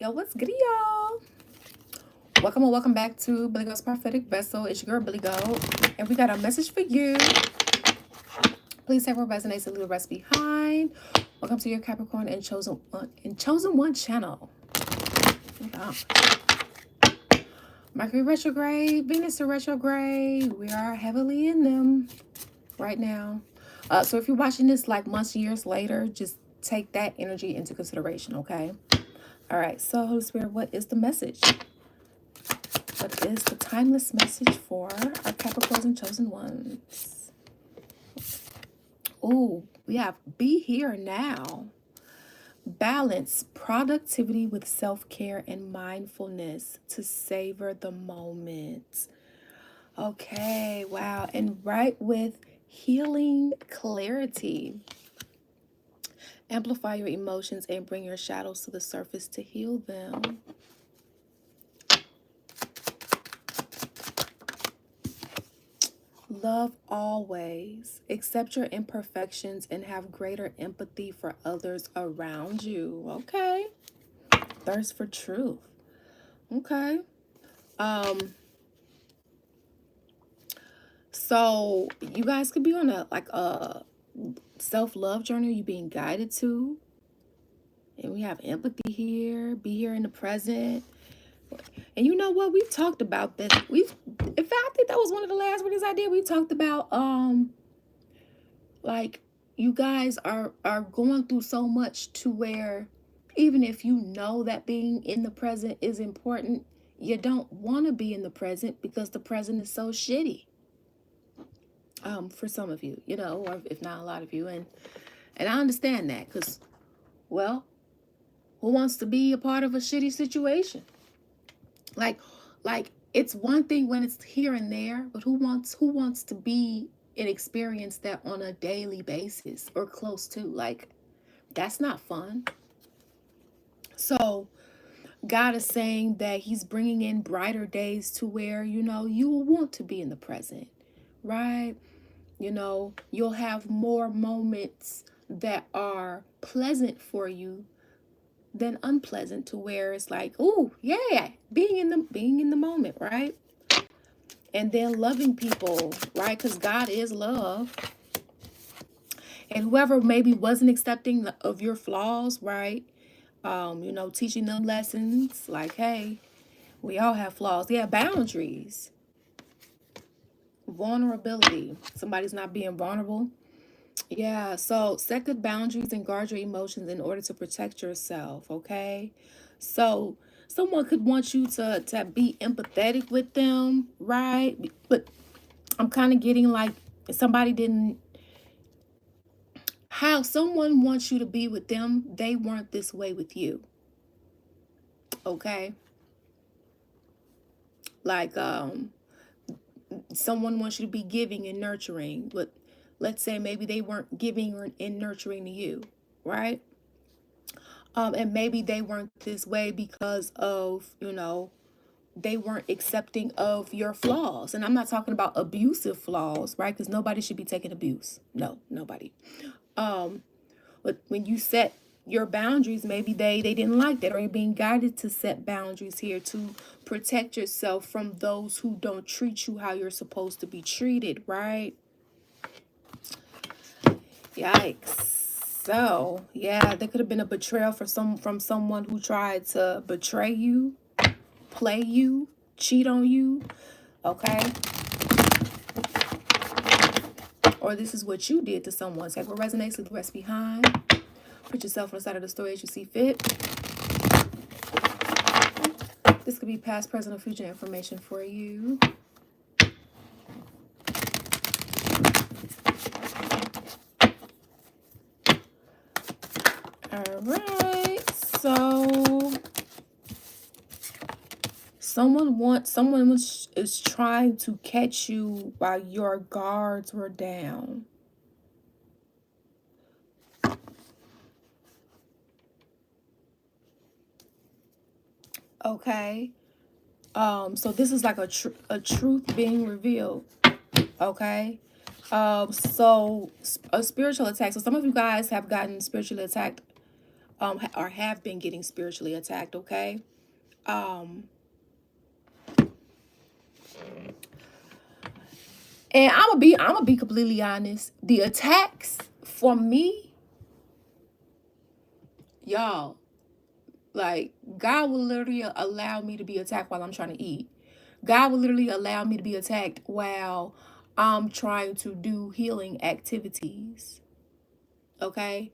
Yo, what's good, y'all? Welcome or welcome back to Billy Goat's Prophetic Vessel. It's your girl, Billy Goat, and we got a message for you. Please have what resonates and leave the rest behind. Welcome to your Capricorn and Chosen One channel. Mercury retrograde, Venus retrograde. We are heavily in them right now. So if you're watching this like months, years later, just take that energy into consideration, okay? All right, so Holy Spirit, what is the message? What is the timeless message for our Capricorns and Chosen Ones? Oh, we have be here now. Balance productivity with self-care and mindfulness to savor the moment. Okay, wow. And right with healing clarity. Amplify your emotions and bring your shadows to the surface to heal them. Love always. Accept your imperfections and have greater empathy for others around you. Okay. Thirst for truth. Okay. So you guys could be on a self-love journey you're being guided to. And we have empathy here. Be here in the present. And you know what? We've talked about this. In fact, I think that was one of the last readings I did. We talked about like you guys are going through so much to where even if you know that being in the present is important, you don't want to be in the present because the present is so shitty. For some of you, you know, or if not a lot of you, and I understand that because, well, who wants to be a part of a shitty situation? Like it's one thing when it's here and there, but who wants to be and experience that on a daily basis or close to? Like, that's not fun. So God is saying that he's bringing in brighter days to where, you know, you will want to be in the present, right? You know, you'll have more moments that are pleasant for you than unpleasant, to where it's like, oh yeah, being in the moment, right? And then loving people, right? Because God is love. And whoever maybe wasn't accepting of your flaws, right? You know, teaching them lessons like, hey, we all have flaws. Yeah, boundaries. Vulnerability. Somebody's not being vulnerable. Yeah, so set good boundaries and guard your emotions in order to protect yourself, okay? So someone could want you to be empathetic with them, right? But I'm kind of getting like somebody didn't, how someone wants you to be with them, they weren't this way with you, okay? Like someone wants you to be giving and nurturing, but let's say maybe they weren't giving and nurturing to you, right? And maybe they weren't this way because of, you know, they weren't accepting of your flaws. And I'm not talking about abusive flaws, right? Because nobody should be taking abuse. No, nobody. But when you set your boundaries, maybe they didn't like that, or you're being guided to set boundaries here to protect yourself from those who don't treat you how you're supposed to be treated, right? Yikes. So yeah, there could have been a betrayal from someone who tried to betray you, play you, cheat on you, okay? Or this is what you did to someone. Take what resonates, leave the rest behind. Put yourself on the side of the story as you see fit. This could be past, present, or future information for you. All right, so someone is trying to catch you while your guards were down. Okay. So this is like a truth being revealed. Okay. So a spiritual attack. So some of you guys have gotten spiritually attacked or have been getting spiritually attacked, okay? Um, and I'm gonna be completely honest. The attacks for me, y'all, like God will literally allow me to be attacked while I'm trying to eat. God will literally allow me to be attacked while I'm trying to do healing activities, okay?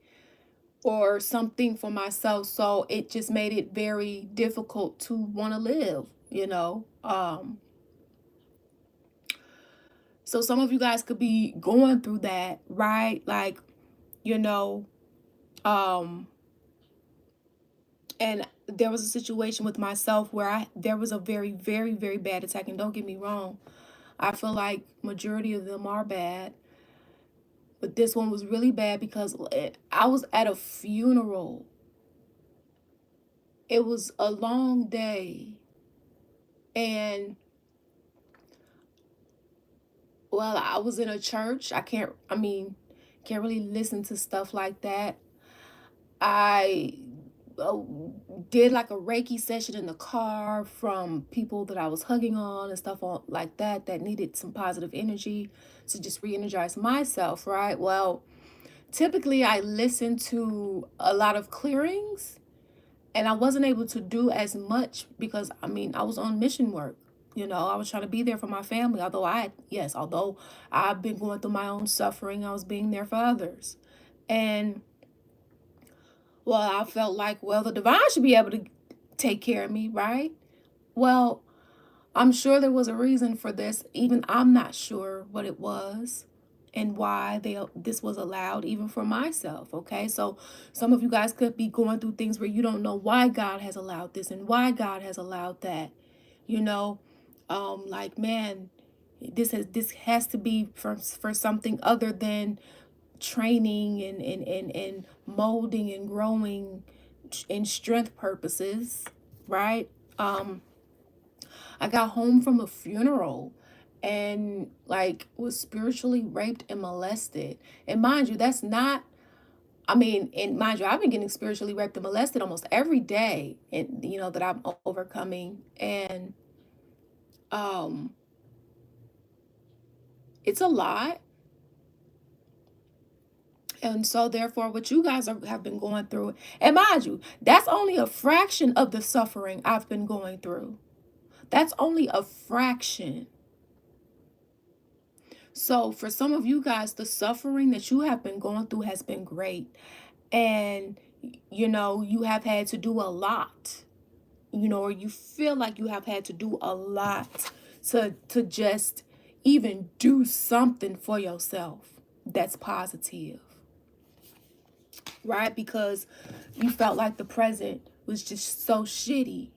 Or something for myself. So it just made it very difficult to want to live, you know? So some of you guys could be going through that, right? Like, you know, um, and there was a situation with myself where there was a very, very, very bad attack. And don't get me wrong, I feel like majority of them are bad, but this one was really bad because I was at a funeral. It was a long day, and well, I was in a church. Can't really listen to stuff like that. I uh, did like a Reiki session in the car from people that I was hugging on and stuff like that that needed some positive energy to just re-energize myself, right? Well, typically I listen to a lot of clearings, and I wasn't able to do as much because I was on mission work. You know, I was trying to be there for my family. Although I've been going through my own suffering, I was being there for others. And well, I felt like, well, the divine should be able to take care of me, right? Well, I'm sure there was a reason for this. Even I'm not sure what it was and why this was allowed, even for myself. Okay, so some of you guys could be going through things where you don't know why God has allowed this and why God has allowed that. You know, like, man, this has to be for something other than training and molding and growing in strength purposes, right? I got home from a funeral and like was spiritually raped and molested. And mind you, that's not and mind you, I've been getting spiritually raped and molested almost every day, and you know that I'm overcoming. And um it's a lot. And so therefore what you guys have been going through, and mind you, that's only a fraction of the suffering I've been going through. That's only a fraction. So for some of you guys, the suffering that you have been going through has been great. And, you know, you have had to do a lot, you know, or you feel like you have had to do a lot to just even do something for yourself that's positive, right? Because you felt like the present was just so shitty.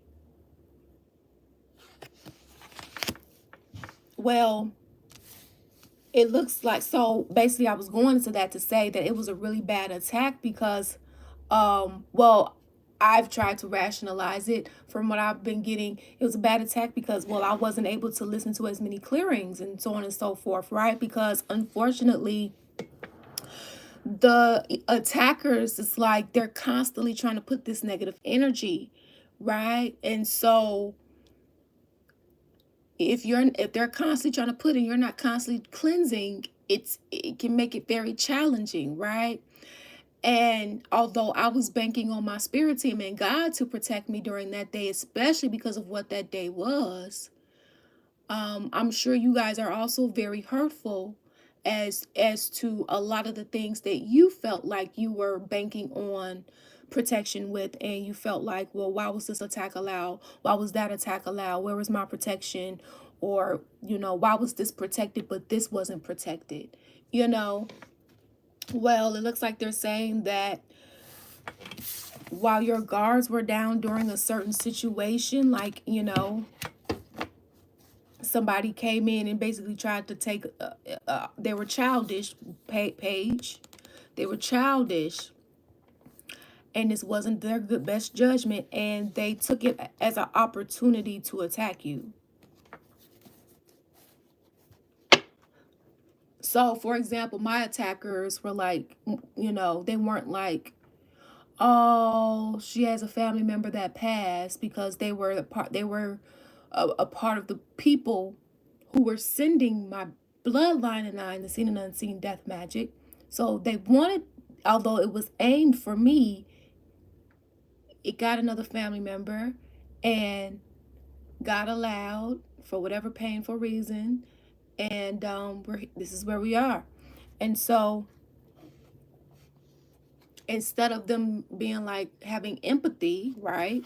Well, it looks like, so basically I was going into that to say that it was a really bad attack because well, I've tried to rationalize it from what I've been getting. It was a bad attack because, well, I wasn't able to listen to as many clearings and so on and so forth, right? Because unfortunately the attackers, it's like they're constantly trying to put this negative energy, right? And so if they're constantly trying to put in, you're not constantly cleansing, it can make it very challenging, right? And although I was banking on my spirit team and God to protect me during that day, especially because of what that day was, I'm sure you guys are also very hurtful as to a lot of the things that you felt like you were banking on protection with, and you felt like, well, why was this attack allowed? Why was that attack allowed? Where was my protection? Or, you know, why was this protected but this wasn't protected? You know, well, it looks like they're saying that while your guards were down during a certain situation, like, you know, somebody came in and basically tried to take they were childish, Paige, they were childish, and this wasn't their good best judgment, and they took it as an opportunity to attack you. So for example, my attackers were like, you know, they weren't like oh, she has a family member that passed because a part of the people who were sending my bloodline and I in the seen and unseen death magic. So they wanted, although it was aimed for me, it got another family member, and God allowed for whatever painful reason, and this is where we are. And so instead of them being like having empathy, right?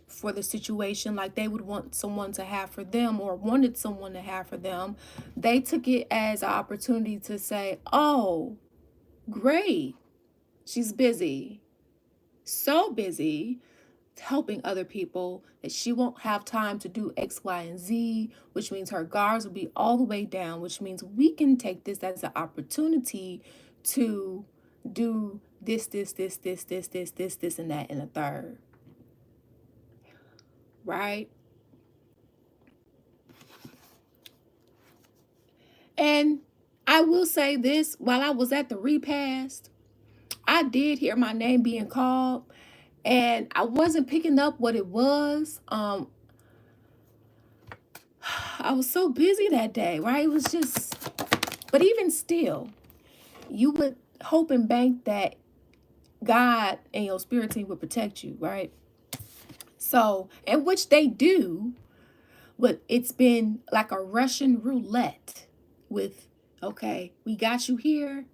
For the situation like they would want someone to have for them or wanted someone to have for them, they took it as an opportunity to say, oh, great, she's busy, so busy helping other people that she won't have time to do X, Y, and Z, which means her guards will be all the way down, which means we can take this as an opportunity to do this, and that, and a third. Right? And I will say this, while I was at the repast, I did hear my name being called, and I wasn't picking up what it was. I was so busy that day, right? It was just, but even still, you would hope and bank that God and your spirit team would protect you, right? So, and which they do, but it's been like a Russian roulette with, okay, we got you here,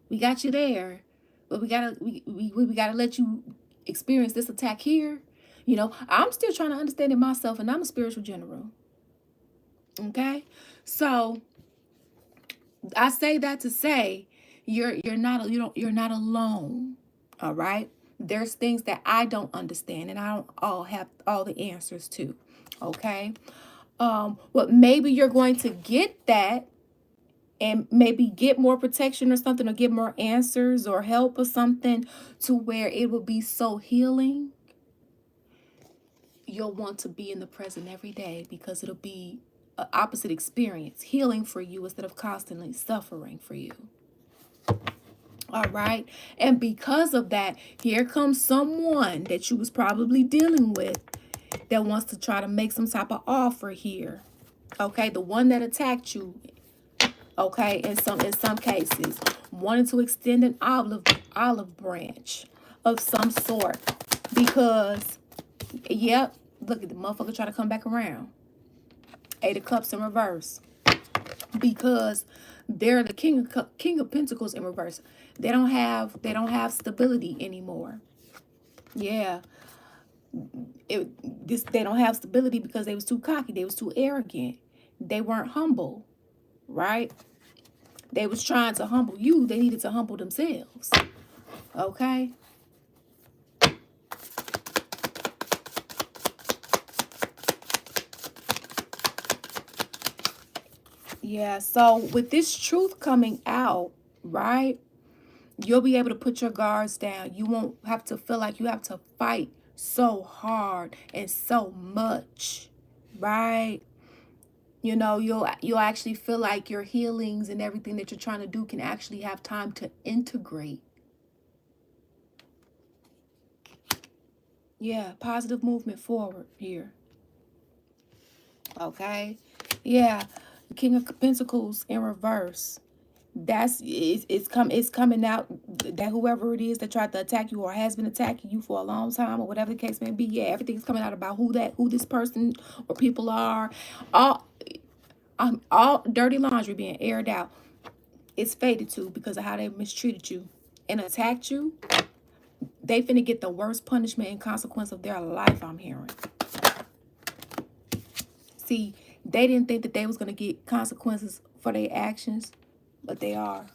we got you there, but we gotta let you experience this attack here. You know, I'm still trying to understand it myself, and I'm a spiritual general. Okay, so I say that to say you're not alone. All right. There's things that I don't understand and I don't all have all the answers to. Okay. But maybe you're going to get that and maybe get more protection or something, or get more answers or help or something, to where it will be so healing. You'll want to be in the present every day because it'll be an opposite experience, healing for you instead of constantly suffering for you. All right. And because of that, here comes someone that you was probably dealing with that wants to try to make some type of offer here. Okay. The one that attacked you. Okay. In some cases, wanted to extend an olive branch of some sort because, yep, look at the motherfucker trying to come back around. Eight of Cups in reverse. Because they're the king of Pentacles in reverse. They don't have stability anymore. Yeah. They don't have stability because they was too cocky. They was too arrogant. They weren't humble, right? They was trying to humble you. They needed to humble themselves. Okay? Yeah, so with this truth coming out, right? You'll be able to put your guards down. You won't have to feel like you have to fight so hard and so much, right? You know, you'll actually feel like your healings and everything that you're trying to do can actually have time to integrate. Yeah, positive movement forward here. Okay? Yeah, King of Pentacles in reverse. It's coming out that whoever it is that tried to attack you or has been attacking you for a long time or whatever the case may be, yeah, everything's coming out about who this person or people are. All dirty laundry being aired out. It's faded to because of how they mistreated you and attacked you. They finna get the worst punishment and consequence of their life, I'm hearing. See, they didn't think that they was gonna get consequences for their actions, but they are.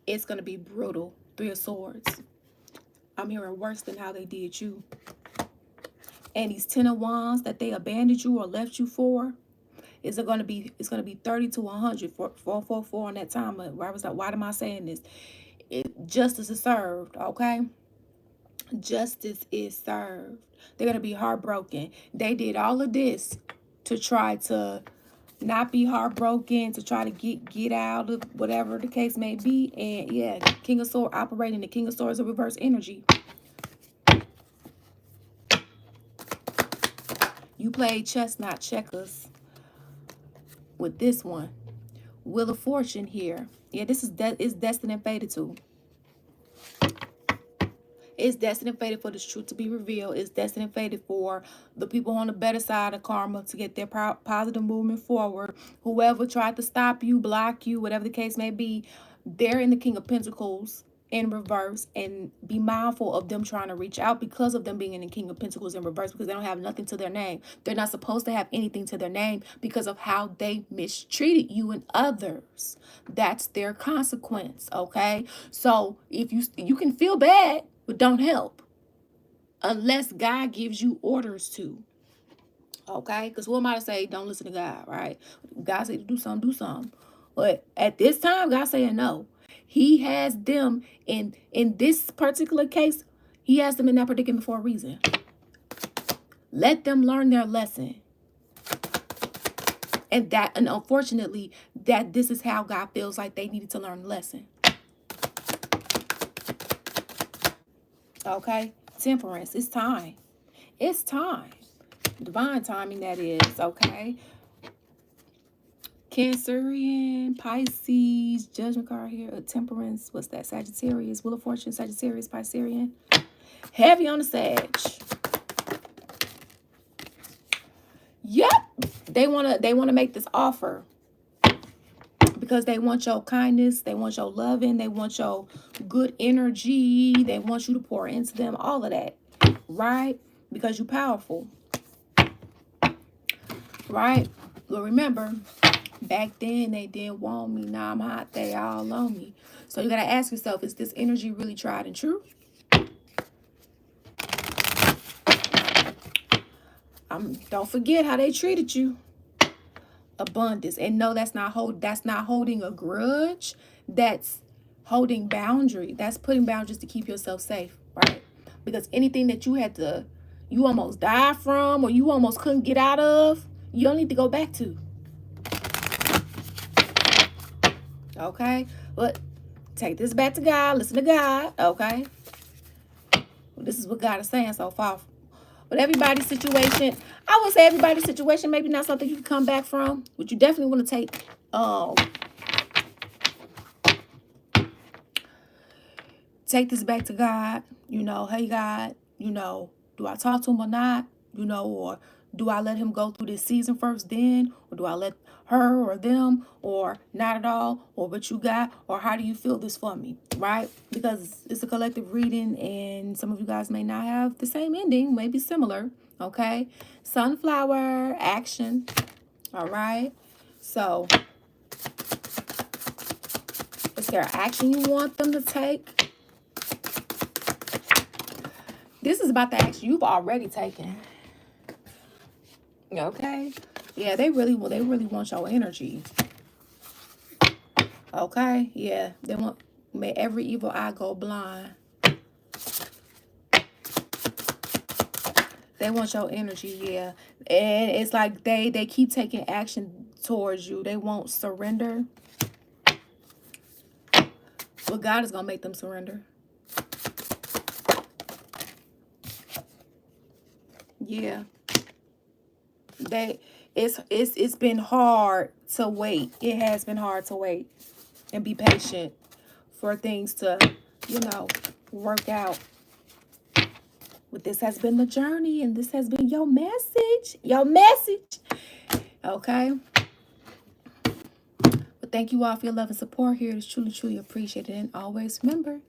It's going to be brutal. Three of Swords. I'm hearing worse than how they did you. And these 10 of Wands that they abandoned you or left you for, it's going to be 30 to 100 for 444 on that time. Why was that? Why am I saying this? Justice is served, okay? Justice is served. They're going to be heartbroken. They did all of this to try to not be heartbroken, to try to get out of whatever the case may be. And yeah, King of Swords operating. The King of Swords is a reverse energy. You played chess, not checkers, with this one. Wheel of Fortune here. Yeah, this is destined and fated to. It's destined and fated for this truth to be revealed. It's destined and fated for the people on the better side of karma to get their positive movement forward. Whoever tried to stop you, block you, whatever the case may be, they're in the King of Pentacles in reverse, and be mindful of them trying to reach out because of them being in the King of Pentacles in reverse, because they don't have nothing to their name. They're not supposed to have anything to their name because of how they mistreated you and others. That's their consequence, okay? So if you can feel bad, but don't help unless God gives you orders to, okay? Because who am I to say don't listen to God, right? God said to do something, do something. But at this time, God saying no. He has them in this particular case. He has them in that predicament for a reason. Let them learn their lesson. And unfortunately, that this is how God feels like they needed to learn the lesson. Okay? Temperance. It's time. It's time. Divine timing, that is, okay? Cancerian, Pisces, Judgment card here, Temperance, what's that? Sagittarius, Wheel of Fortune, Sagittarius, Piscean. Heavy on the Sag. Yep. They wanna make this offer because they want your kindness, they want your loving, they want your good energy, they want you to pour into them, all of that, right? Because you're powerful. Right? Well, remember, back then they didn't want me. Now I'm hot. They all on me. So you got to ask yourself, is this energy really tried and true? Don't forget how they treated you. Abundance. And no, that's not holding a grudge. That's holding boundary. That's putting boundaries to keep yourself safe, right? Because anything that you almost died from, or you almost couldn't get out of, you don't need to go back to. Okay? But take this back to God. Listen to God. Okay? Well, this is what God is saying so far. But everybody's situation, I would say everybody's situation, maybe not something you can come back from, but you definitely want to take this back to God. You know, hey, God, you know, do I talk to him or not? You know, or do I let him go through this season first then? Or do I let her or them, or not at all? Or what you got? Or how do you feel this for me? Right? Because it's a collective reading and some of you guys may not have the same ending, maybe similar. Okay? Sunflower, action. All right? So, is there action you want them to take? This is about the action you've already taken. Okay? Yeah, they really want your energy. Okay? Yeah, they want, may every evil eye go blind. They want your energy, yeah. And it's like they keep taking action towards you. They won't surrender. But God is going to make them surrender. Yeah. It's been hard to wait. It has been hard to wait and be patient for things to, you know, work out. But this has been the journey, and this has been your message. Your message. Okay? But thank you all for your love and support here. It's truly, truly appreciated. And always remember,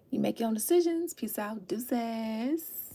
you make your own decisions. Peace out. Deuces.